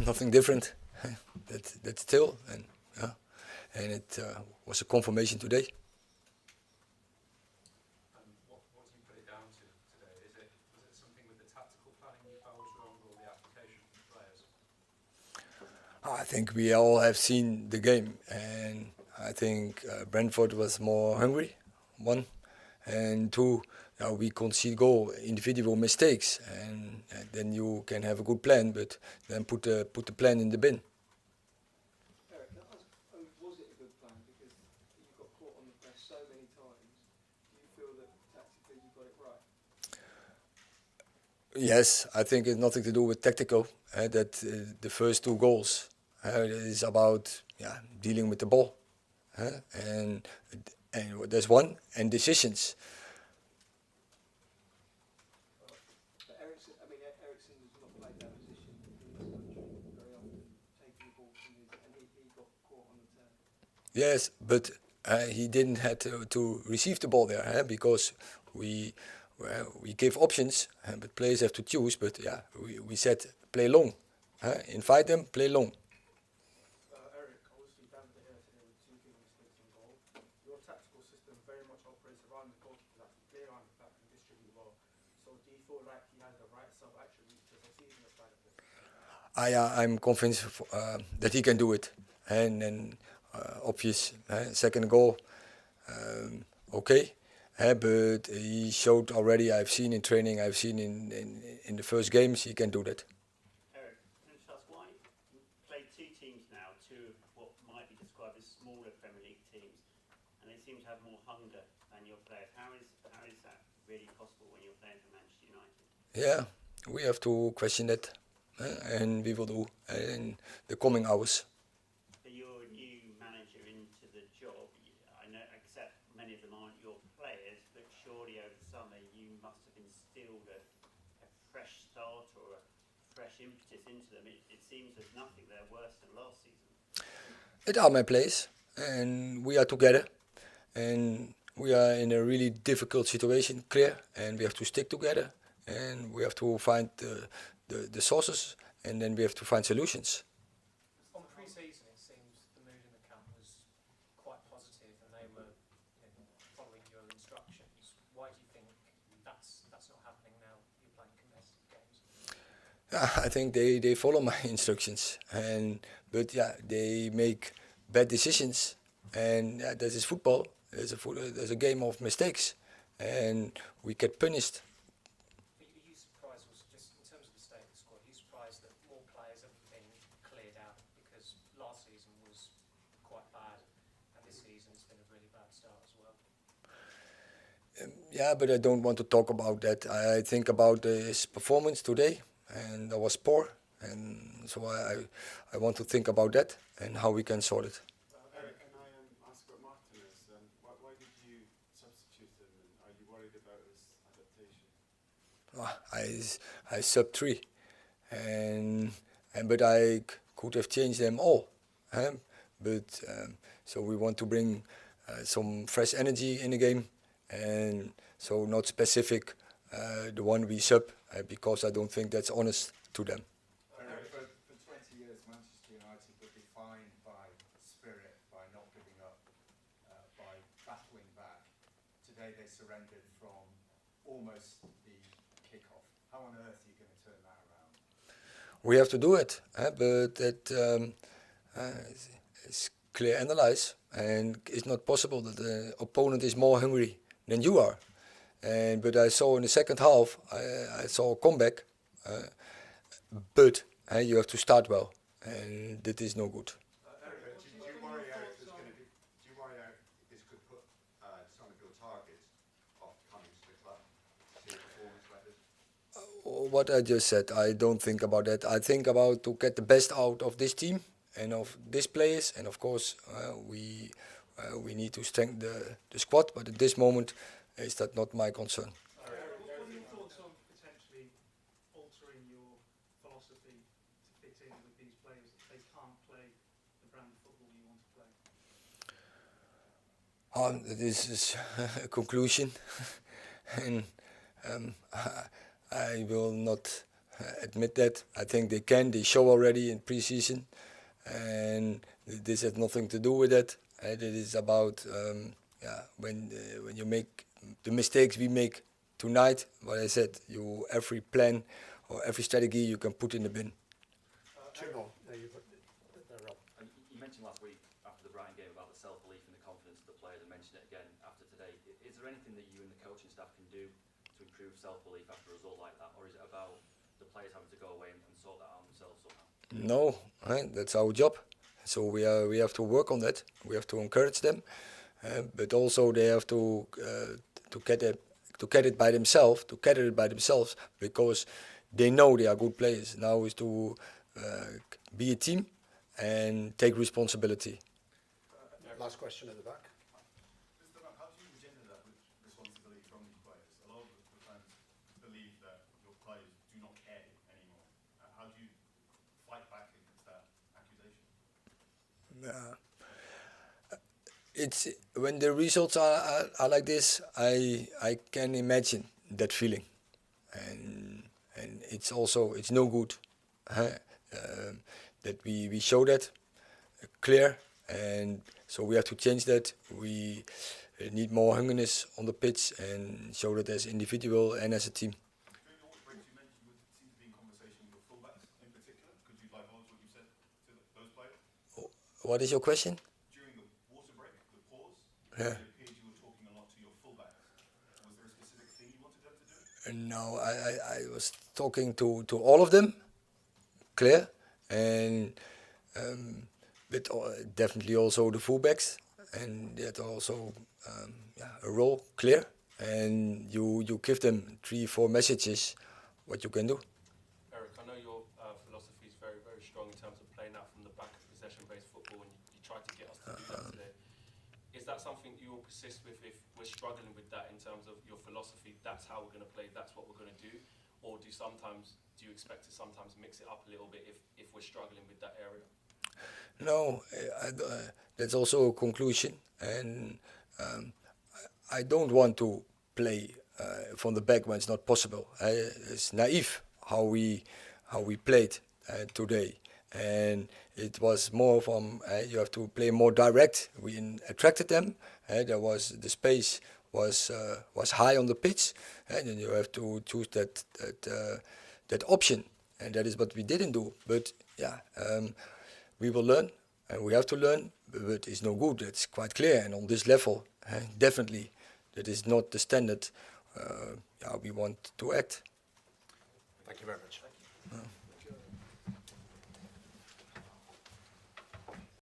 Nothing different. That's still, and it was a confirmation today. What do you put it down to today? Was it something with the tactical planning you felt was wrong, or the application from the players? I think we all have seen the game, and I think Brentford was more hungry, one, and two, we concede goal, individual mistakes, and then you can have a good plan, but then put the plan in the bin. Erik, can I ask, was it a good plan? Because you got caught on the press so many times. Do you feel that tactically you got it right? Yes, I think it's nothing to do with tactical. That the first two goals is about dealing with the ball, and there's one and decisions. But Eriksen, I mean, Eriksen does not play that position in this country very often, taking the ball from his, and he got caught on the turn. Yes, but he didn't have to receive the ball there, because we we give options, but players have to choose. But we said play long, invite them, play long. Erik, obviously down to here today with two big mistakes in goal. Your tactical system very much operates around the goalkeeper that can play around the back and distribute the ball. So do you feel like he has the right self-attributes to succeed in the style of this? I'm convinced that he can do it, and obvious second goal, okay. But he showed already. I've seen in training. I've seen in the first games he can do that. Erik, can I just ask why you played two teams now, two of what might be described as smaller Premier League teams, and they seem to have more hunger than your players. How is that really possible when you're playing for Manchester United? Yeah, we have to question that, and we will do in the coming hours. For your new manager into the job, I know, except many of them aren't your players, but surely over the summer you must have instilled a fresh start or a fresh impetus into them. It seems there's nothing there worse than last season. It are my place, and we are together, and we are in a really difficult situation, clear, and we have to stick together, and we have to find the sources, and then we have to find solutions. On the pre-season, it seems the mood in the camp was quite positive, and they were following your instructions. Why do you think that's not happening now? You're playing competitive games. I think they follow my instructions, but they make bad decisions, and that is football. There's a game of mistakes, and we get punished. Are you surprised, also, just in terms of the state of the squad, are you surprised that more players have been cleared out? Because last season was quite bad, and this season it's been a really bad start as well. Yeah, but I don't want to talk about that. I think about his performance today, and that was poor, and so I want to think about that and how we can sort it. Erik, can I ask about Martinez? Why did you substitute him, and are you worried about his adaptation? I sub 3, but I could have changed them all. But so we want to bring some fresh energy in the game, and so not specific the one we sub, because I don't think that's honest to them. Erik, for 20 years, Manchester United were defined by spirit, by not giving up, by battling back. Today they surrendered from almost the kick-off. How on earth are you going to turn that around? We have to do it, but it's clear analyze, and it's not possible that the opponent is more hungry than you are. But I saw in the second half, I saw a comeback, but you have to start well, and that is no good. Erik, do you worry Erik this could put some of your targets off coming to the club? See a performance like this? What I just said, I don't think about that. I think about to get the best out of this team and of these players, and of course we need to strengthen the squad. But at this moment, is that not my concern? What are your thoughts on potentially altering your philosophy to fit in with these players if they can't play the brand of football you want to play? This is a conclusion, and I will not admit that. I think they can. They show already in pre-season, and this has nothing to do with that. It is about when you make the mistakes we make tonight. What I said, every plan or every strategy you can put in the bin. You mentioned last week after the Brighton game about the self-belief and the confidence of the players, and mentioned it again after today. Is there anything that you and the coaching staff can do to improve self-belief after a result like that, or is it about the players having to go away and sort that out themselves somehow? No, that's our job. So we have to work on that. We have to encourage them, but also they have to get it by themselves, because they know they are good players. Now is to be a team and take responsibility. Last question at the back. Mr. Van, how do you engender that with responsibility from these players? A lot of the fans believe that your players do not care anymore. How do you fight back against that accusation? It's when the results are like this, I can imagine that feeling, and it's no good that we show that clear, and so we have to change that. We need more hungriness on the pitch and show that as individual and as a team. During the water breaks, you mentioned you would seem to be in conversation with your fullbacks in particular. Could you divulge what you said to those players? What is your question? During the water break, the pause, Yeah. it appeared you were talking a lot to your fullbacks. Was there a specific thing you wanted them to do? No, I was talking to all of them, clear, and but definitely also the fullbacks, and that also a role clear, and you give them 3-4 messages what you can do. Erik, I know your philosophy is very, very strong in terms of playing out from the back of possession-based football, and you tried to get us to do that today. Is that something you will persist with if we're struggling with that in terms of your philosophy? That's how we're going to play, that's what we're going to do? Or do you expect to sometimes mix it up a little bit if we're struggling with that area? No, that's also a conclusion, and I don't want to play from the back when it's not possible. It's naive how we played today, and it was more from you have to play more direct. We attracted them. The space was high on the pitch, and then you have to choose that option, and that is what we didn't do. But we will learn, and we have to learn, but it's no good. It's quite clear, and on this level, definitely, that is not the standard we want to act. Thank you very much.